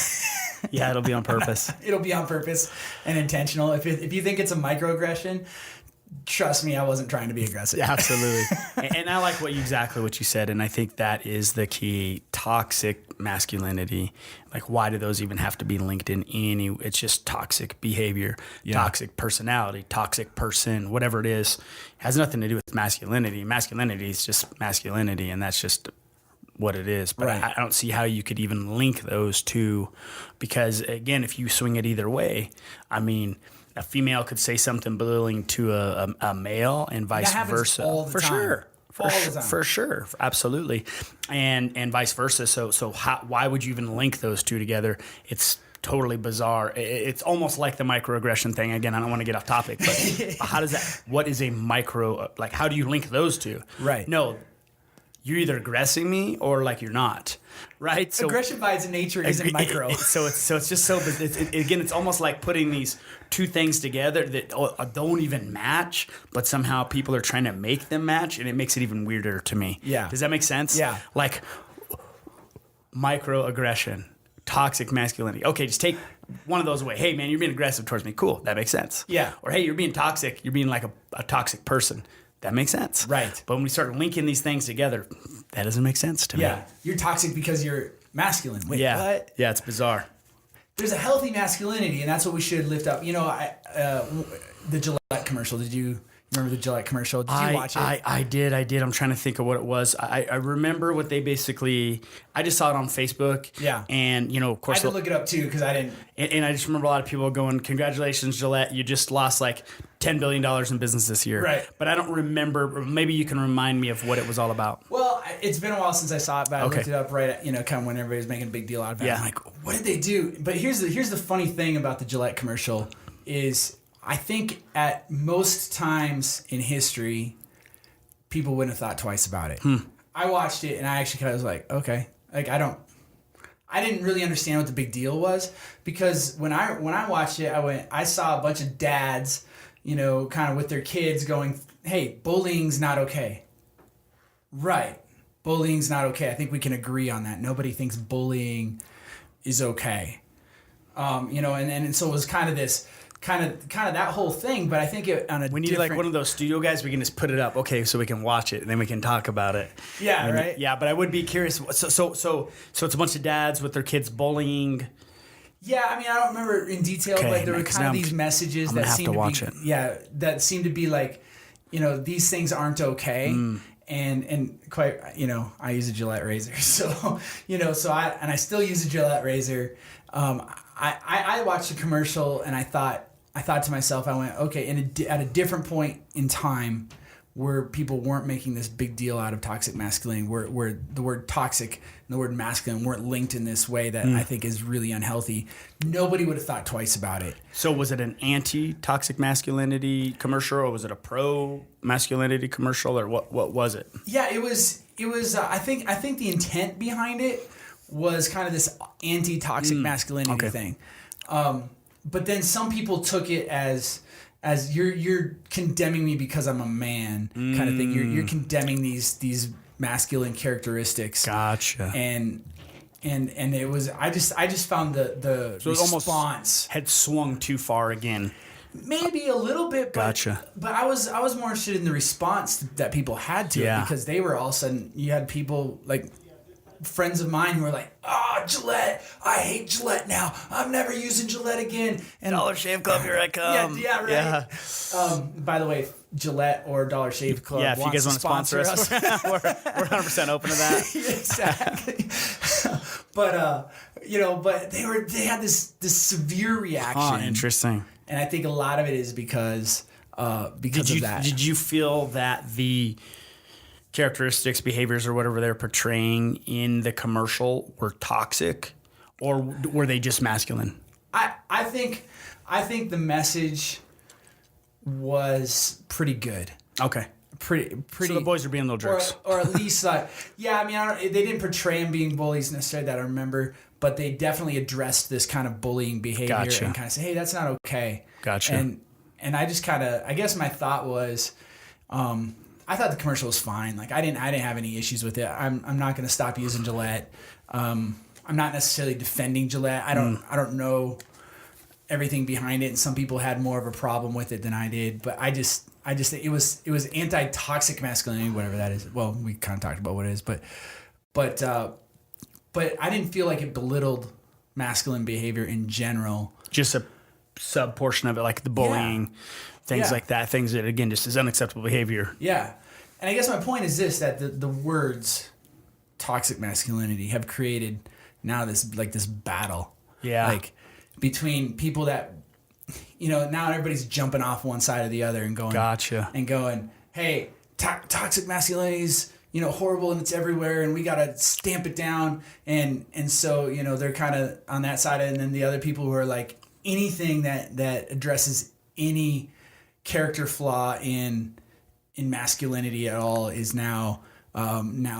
yeah, it'll be on purpose. It'll be on purpose and intentional. If you think it's a microaggression, trust me, I wasn't trying to be aggressive. Yeah, absolutely. And I like exactly what you said, and I think that is the key. Toxic masculinity. Like, why do those even have to be linked in any? It's just toxic behavior, toxic personality, toxic person, whatever it is. It has nothing to do with masculinity. Masculinity is just masculinity, and that's just what it is. But I don't see how you could even link those two, because again, if you swing it either way, I mean, a female could say something belittling to a male and vice versa. All the time. Sure. For sure, absolutely, and vice versa. So why would you even link those two together? It's totally bizarre. It's almost like the microaggression thing. Again, I don't want to get off topic, but how does that? What is a micro? Like, how do you link those two? Right. No, you're either aggressing me or like you're not. Right. So aggression by its nature isn't micro. So it's just so. Again, it's almost like putting these two things together that don't even match, but somehow people are trying to make them match, and it makes it even weirder to me. Yeah. Does that make sense? Yeah. Like microaggression, toxic masculinity. Okay, just take one of those away. Hey, man, you're being aggressive towards me. Cool. That makes sense. Yeah. Or hey, you're being toxic. You're being like a toxic person. That makes sense. Right. But when we start linking these things together, that doesn't make sense to me. Yeah. You're toxic because you're masculine. Wait, what? Yeah, it's bizarre. There's a healthy masculinity, and that's what we should lift up. The Gillette commercial. Did you remember the Gillette commercial? Did you watch it? I did. I'm trying to think of what it was. I remember what they basically. I just saw it on Facebook. Yeah. And of course, I had to look it up too because I didn't. And I just remember a lot of people going, "Congratulations, Gillette! You just lost like $10 billion in business this year." Right. But I don't remember. Maybe you can remind me of what it was all about. Well, it's been a while since I saw it, but I looked it up right at, kind of when everybody was making a big deal out of it. Yeah. I'm like, what did they do? But here's the funny thing about the Gillette commercial is I think at most times in history, people wouldn't have thought twice about it. I watched it and I actually kind of was like, okay, like I didn't really understand what the big deal was, because when I watched it, I saw a bunch of dads, kind of with their kids going, hey, bullying's not okay. Right. Bullying's not okay. I think we can agree on that. Nobody thinks bullying is okay. And so it was kind of this, kind of that whole thing. But I think we need like one of those studio guys. We can just put it up, okay, so we can watch it and then we can talk about it. Yeah, right. Yeah, but I would be curious. So it's a bunch of dads with their kids bullying. Yeah, I mean, I don't remember in detail, but there were kind of these messages that seemed to watch it. Yeah, that seemed to be like, these things aren't okay. And quite, I use a Gillette razor, so I still use a Gillette razor. I watched the commercial and I thought to myself, I went, okay, at a different point in time where people weren't making this big deal out of toxic masculinity, where the word toxic and the word masculine weren't linked in this way that I think is really unhealthy, nobody would have thought twice about it. So was it an anti-toxic masculinity commercial, or was it a pro-masculinity commercial, or what was it? Yeah, it was. I think the intent behind it was kind of this anti-toxic masculinity thing. But then some people took it as you're condemning me because I'm a man kind of thing. You're condemning these masculine characteristics. Gotcha. And it was I just found the so response almost had swung too far again. Maybe a little bit, but, gotcha. But I was more interested in the response that people had to it, because they were all of a sudden, you had people like friends of mine who are like, Gillette, I hate Gillette now. I'm never using Gillette again. And Dollar Shave Club, here I come. Yeah, right. Yeah. By the way, Gillette or Dollar Shave Club. Yeah, if you guys want to sponsor us, we're 100% open to that. Exactly. But they had this severe reaction. Oh, interesting. And I think a lot of it is because of that. Did you feel that the characteristics, behaviors, or whatever they're portraying in the commercial were toxic, or were they just masculine? I think the message was pretty good. Okay. Pretty. So the boys are being little jerks, or at least, they didn't portray them being bullies necessarily that I remember, but they definitely addressed this kind of bullying behavior and kind of say, hey, that's not okay. Gotcha. And I just kind of, I guess my thought was, I thought the commercial was fine. Like I didn't have any issues with it. I'm not going to stop using Gillette. I'm not necessarily defending Gillette. I don't know everything behind it, and some people had more of a problem with it than I did. But I just think it was anti-toxic masculinity, whatever that is. Well, we kind of talked about what it is, but I didn't feel like it belittled masculine behavior in general. Just a sub portion of it, like the bullying, things like that. Things that again just is unacceptable behavior. Yeah, and I guess my point is this: that the words toxic masculinity have created now this battle. Yeah, like between people that, now everybody's jumping off one side or the other and going, gotcha, and going, hey, toxic masculinity is, horrible and it's everywhere and we got to stamp it down. And so, they're kind of on that side. And then the other people who are like anything that addresses any character flaw in masculinity at all is now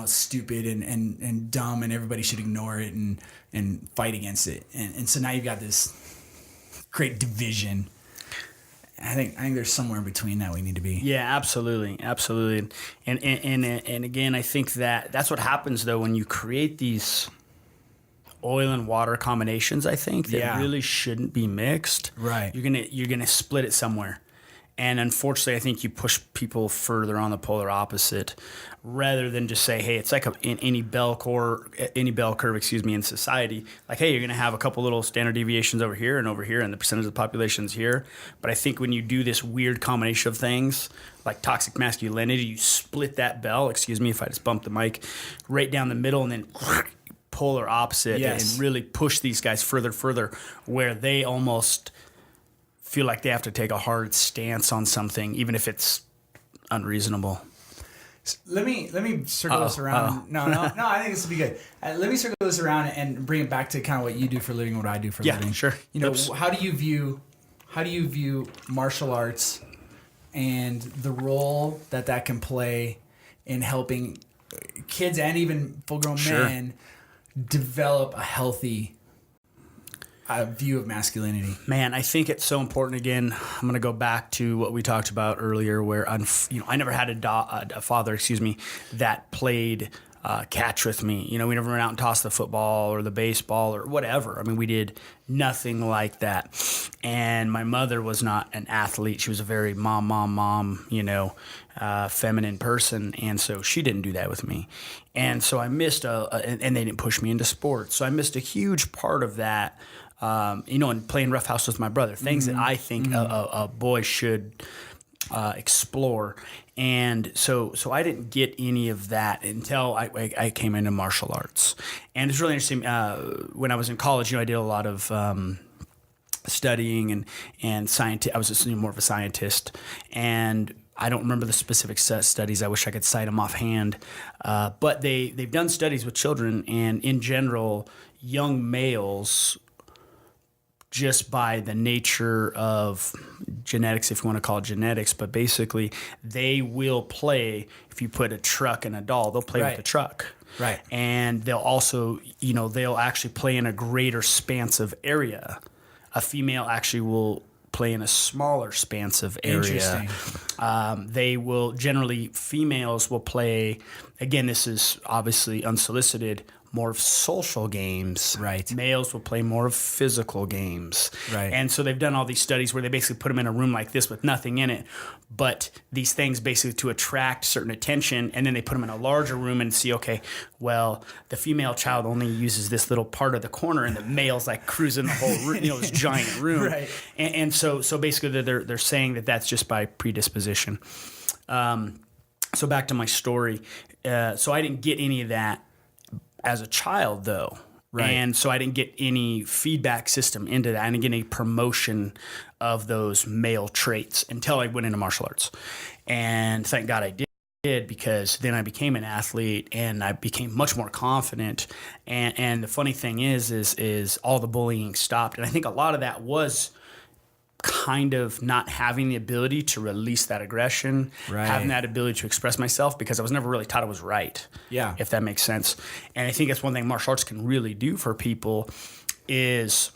stupid and dumb, and everybody should ignore it and fight against it. And so now you've got this great division. I think there's somewhere in between that we need to be. Yeah, absolutely. And again, I think that's what happens though when you create these oil and water combinations. I think that really shouldn't be mixed. Right. You're gonna split it somewhere. And unfortunately, I think you push people further on the polar opposite, rather than just say, "Hey, it's like in any bell curve, in society. Like, hey, you're going to have a couple little standard deviations over here, and the percentage of the population's here." But I think when you do this weird combination of things, like toxic masculinity, you split that bell. Excuse me if I just bumped the mic, right down the middle, and then polar opposite, and really push these guys further, where they almost feel like they have to take a hard stance on something, even if it's unreasonable. Let me circle this around. No, I think this will be good. Let me circle this around and bring it back to kind of what you do for a living, what I do for a living. Yeah, sure. How do you view martial arts and the role that can play in helping kids and even full-grown men develop a healthy view of masculinity? Man, I think it's so important. Again, I'm going to go back to what we talked about earlier, where I never had a father, that played catch with me. We never went out and tossed the football or the baseball or whatever. I mean, we did nothing like that. And my mother was not an athlete. She was a very mom, feminine person. And so she didn't do that with me. And so I missed and they didn't push me into sports. So I missed a huge part of that. And playing rough house with my brother, things that I think a boy should explore. And so I didn't get any of that until I came into martial arts. And it's really interesting. When I was in college, I did a lot of studying and science. I was more of a scientist, and I don't remember the specific studies. I wish I could cite them offhand. But they've done studies with children, and in general, young males, just by the nature of genetics, if you want to call it genetics, but basically they will play, if you put a truck and a doll, they'll play with the truck. Right. And they'll also, they'll actually play in a greater span of area. A female actually will play in a smaller span of area. Interesting. They will, generally, females will play, again, this is obviously unsolicited, more of social games. Right. Males will play more of physical games. Right. And so they've done all these studies where they basically put them in a room like this with nothing in it, but these things basically to attract certain attention, and then they put them in a larger room and see, okay, well, the female child only uses this little part of the corner, and the male's like cruising the whole room, this giant room. Right. And so basically they're saying that that's just by predisposition. So back to my story. So I didn't get any of that as a child, though. Right. And so I didn't get any feedback system into that. I didn't get any promotion of those male traits until I went into martial arts. And thank God I did, because then I became an athlete and I became much more confident. And the funny thing is all the bullying stopped. And I think a lot of that was kind of not having the ability to release that aggression, having that ability to express myself, because I was never really taught it was right. Yeah. If that makes sense. And I think that's one thing martial arts can really do for people is,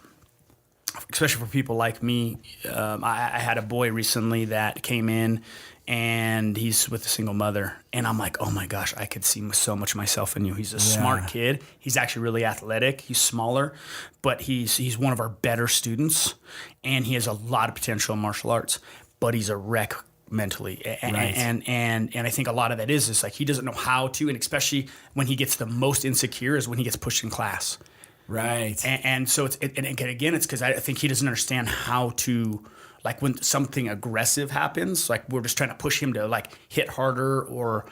especially for people like me. I had a boy recently that came in and he's with a single mother. And I'm like, oh my gosh, I could see so much of myself in you. He's a smart kid. He's actually really athletic. He's smaller, but he's one of our better students. And he has a lot of potential in martial arts, but he's a wreck mentally. And I think a lot of that is like he doesn't know how to, and especially when he gets the most insecure is when he gets pushed in class. Right. And so it's because I think he doesn't understand how to, like when something aggressive happens, like we're just trying to push him to like hit harder or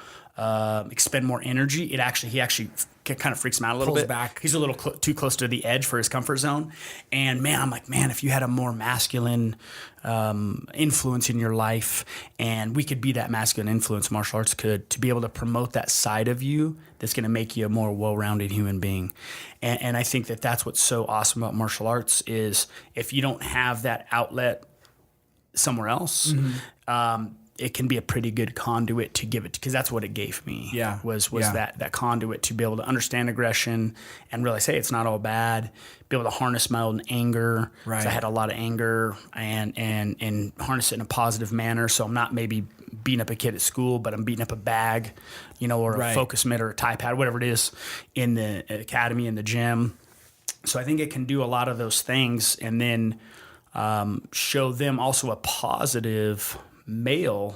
expend more energy. He actually kind of freaks him out a little bit. Back. He's a little too close to the edge for his comfort zone. And I'm like, if you had a more masculine influence in your life, and we could be that masculine influence, martial arts could, to be able to promote that side of you that's going to make you a more well-rounded human being. And I think that's what's so awesome about martial arts is if you don't have that outlet somewhere else, it can be a pretty good conduit to give it, because that's what it gave me. Was that conduit to be able to understand aggression and realize, hey, it's not all bad. Be able to harness my own anger. Right. I had a lot of anger and harness it in a positive manner. So I'm not maybe beating up a kid at school, but I'm beating up a bag, or a focus mitt or a tie pad, whatever it is, in the academy, in the gym. So I think it can do a lot of those things, and then show them also a positive male.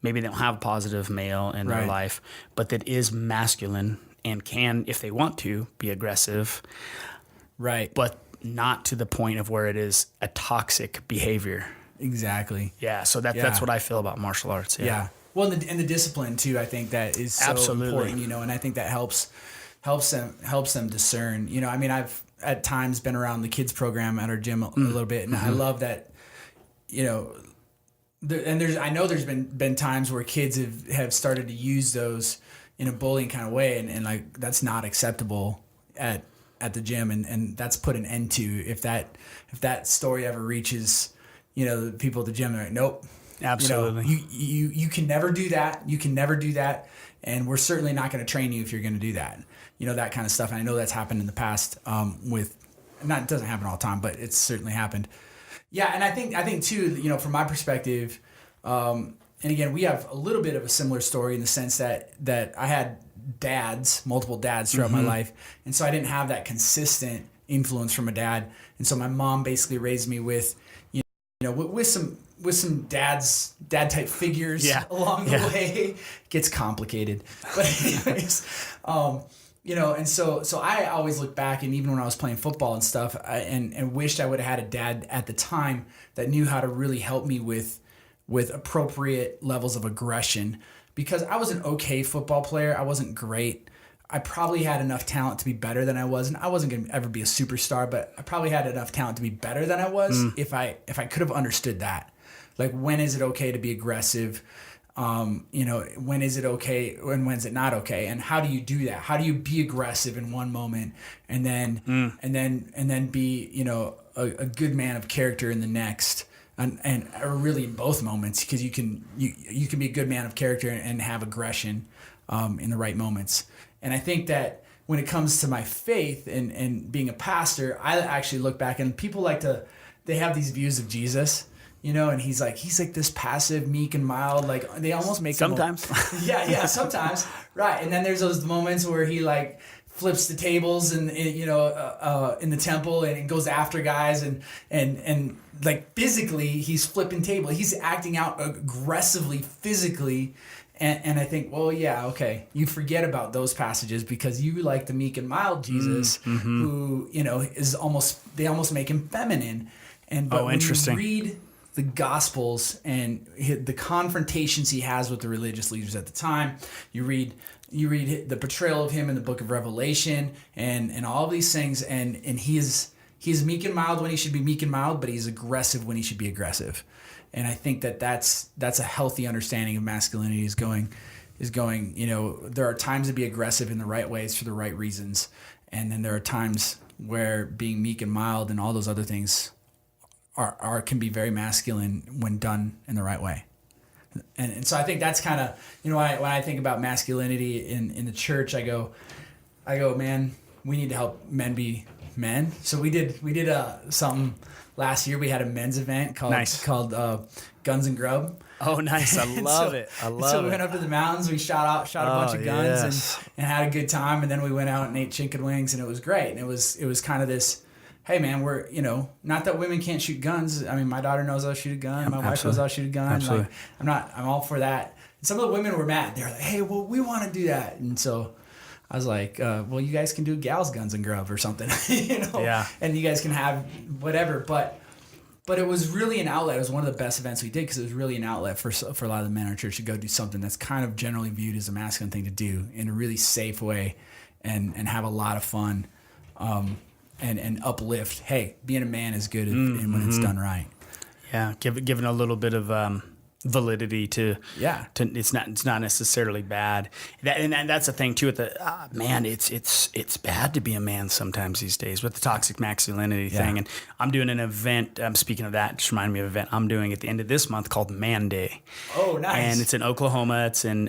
Maybe they don't have a positive male in their life, but that is masculine and can, if they want to, be aggressive. Right. But not to the point of where it is a toxic behavior. Exactly. Yeah. So that's what I feel about martial arts. Yeah. Well, and the discipline too, I think that is so important, and I think that helps them discern. I've at times been around the kids program at our gym a little bit, and I love that. I know there's been times where kids have started to use those in a bullying kind of way, and like that's not acceptable at the gym, and that's put an end to. If that story ever reaches the people at the gym, they're like, nope. Absolutely. You can never do that. You can never do that. And we're certainly not going to train you if you're going to do that. That kind of stuff. And I know that's happened in the past it doesn't happen all the time, but it's certainly happened. Yeah. And I think too, from my perspective, and again, we have a little bit of a similar story in the sense that I had multiple dads throughout my life. And so I didn't have that consistent influence from a dad. And so my mom basically raised me with some dad type figures along the way. It gets complicated, but anyways, and so I always look back, and even when I was playing football and stuff, and wished I would have had a dad at the time that knew how to really help me with appropriate levels of aggression, because I was an okay football player. I wasn't great. I probably had enough talent to be better than I was, and I wasn't going to ever be a superstar, but I probably had enough talent to be better than I was if I could have understood that. Like, when is it okay to be aggressive? When is it okay and when's it not okay? And how do you do that? How do you be aggressive in one moment and then be, a good man of character in the next, and or really in both moments, because you can be a good man of character and have aggression in the right moments. And I think that when it comes to my faith and being a pastor, I actually look back, and people they have these views of Jesus, and he's like this passive, meek and mild, like they almost make sometimes. Sometimes. Right. And then there's those moments where he like flips the tables and in the temple and goes after guys and like physically he's flipping table. He's acting out aggressively physically. And I think, well, yeah, okay. You forget about those passages because you like the meek and mild Jesus, who they almost make him feminine. But when you read the Gospels and the confrontations he has with the religious leaders at the time, you read the portrayal of him in the Book of Revelation and all of these things, and he's meek and mild when he should be meek and mild, but he's aggressive when he should be aggressive. And I think that's a healthy understanding of masculinity is going, there are times to be aggressive in the right ways for the right reasons. And then there are times where being meek and mild and all those other things can be very masculine when done in the right way. And so I think that's kind of, when I think about masculinity in the church, I go, man, we need to help men be men. So we did something last year. We had a men's event called Guns and Grub. Oh, nice! I love it. So we went up to the mountains. We shot a bunch of guns and had a good time. And then we went out and ate chicken wings, and it was great. And it was kind of this, hey man, we're not that women can't shoot guns. I mean, my daughter knows I'll shoot a gun. My wife knows I'll shoot a gun. Absolutely. Like, I'm all for that. And some of the women were mad. They were like, hey, well, we want to do that. And so I was like, well, you guys can do gals, guns, and grub or something, Yeah. And you guys can have whatever. But it was really an outlet. It was one of the best events we did because it was really an outlet for a lot of the men in our church to go do something that's kind of generally viewed as a masculine thing to do in a really safe way and have a lot of fun and uplift. Hey, being a man is good when it's done right. Yeah, giving a little bit of validity to it's not necessarily bad. And that's the thing too with the man, it's bad to be a man sometimes these days with the toxic masculinity thing. And I'm doing an event, speaking of that, just reminded me of an event I'm doing at the end of this month called Man Day. Oh, nice. And it's in Oklahoma. It's in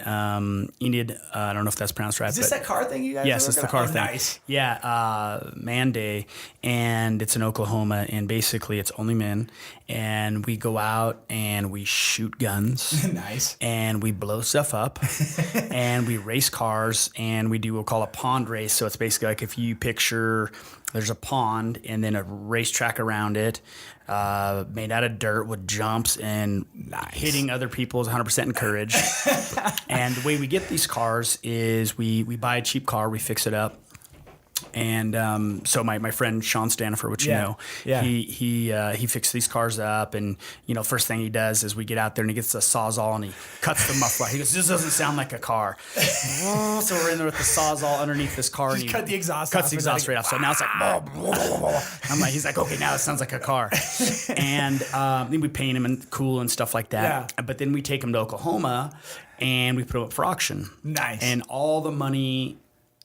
Enid, I don't know if that's pronounced right. Is this that car thing you guys Yes, it's the car thing. Nice. Yeah, Man Day, and it's in Oklahoma, and basically it's only men, and we go out and we shoot guns. Nice. And we blow stuff up and we race cars, and we do what we'll call a pond race. So it's basically like if you picture there's a pond and then a racetrack around it, made out of dirt with jumps and hitting other people is 100% encouraged. And the way we get these cars is we buy a cheap car, we fix it up. And so my friend Sean Stanifer, which he fixed these cars up, and first thing he does is we get out there and he gets a Sawzall and he cuts the muffler. He goes, "This doesn't sound like a car." So we're in there with the Sawzall underneath this car, and he cut the exhaust right off. So now it's like, I'm like, he's like, okay, now it sounds like a car. And then we paint him and cool and stuff like that. Yeah. But then we take him to Oklahoma and we put him up for auction. Nice. And all the money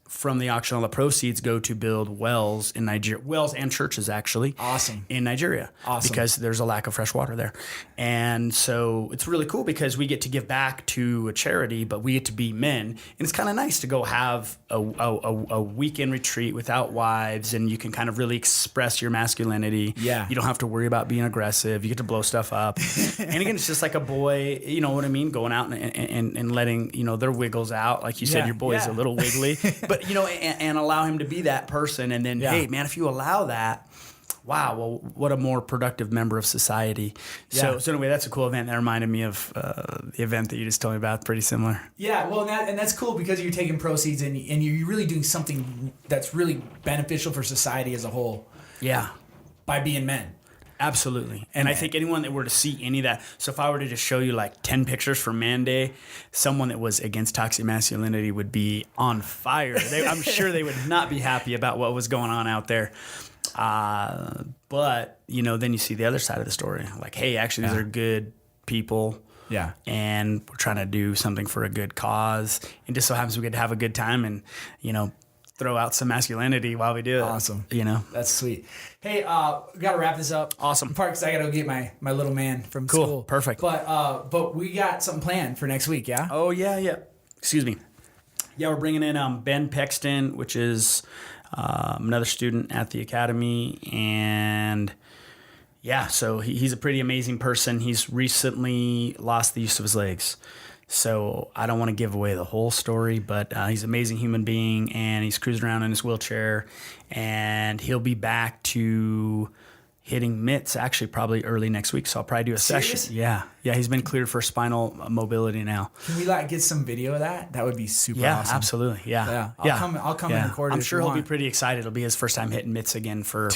from the auction, all the proceeds go to build wells in Nigeria, wells and churches actually. Awesome. In Nigeria. Awesome. Because there's a lack of fresh water there. And so it's really cool because we get to give back to a charity, but we get to be men. And it's kind of nice to go have a weekend retreat without wives, and you can kind of really express your masculinity. Yeah. You don't have to worry about being aggressive. You get to blow stuff up. And again, it's just like a boy, you know what I mean? Going out and letting, their wiggles out. Like you said, your boy's a little wiggly. But and allow him to be that person. And then, hey, man, if you allow that, wow, well, what a more productive member of society. So anyway, that's a cool event. That reminded me of the event that you just told me about. Pretty similar. Yeah, well, and that's cool because you're taking proceeds and you're really doing something that's really beneficial for society as a whole. Yeah. By being men. Absolutely. And I think anyone that were to see any of that, so if I were to just show you like 10 pictures from Man Day, someone that was against toxic masculinity would be on fire. I'm sure they would not be happy about what was going on out there. But, then you see the other side of the story. Like, hey, actually, these are good people. Yeah. And we're trying to do something for a good cause. And just so happens we get to have a good time and, throw out some masculinity while we do it. Awesome. That's sweet. Hey, we got to wrap this up. Awesome. Because I got to go get my little man from school. Perfect. But we got something planned for next week, yeah? Oh, yeah. Excuse me. Yeah, we're bringing in Ben Pexton, which is another student at the academy. And yeah, so he's a pretty amazing person. He's recently lost the use of his legs. So I don't want to give away the whole story, but he's an amazing human being, and he's cruising around in his wheelchair, and he'll be back to hitting mitts actually probably early next week. So I'll probably do a session. Yeah. He's been cleared for spinal mobility now. Can we get some video of that? That would be super awesome. Absolutely. Yeah. I'll come and record it. I'm sure he'll be pretty excited. It'll be his first time hitting mitts again for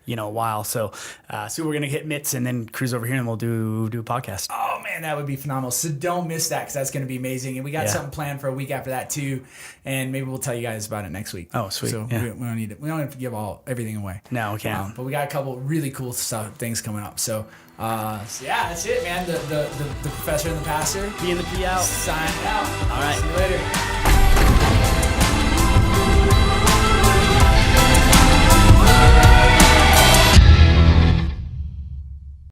a while. So we're gonna hit mitts and then cruise over here and we'll do a podcast. Oh man, that would be phenomenal. So don't miss that, because that's gonna be amazing. And we got something planned for a week after that too. And maybe we'll tell you guys about it next week. Oh, sweet. So we don't have to give everything away. No, we can't. But we got a couple really cool things coming up. So that's it, man. The professor and the pastor. P and the P out. Signing out. All right. See you later.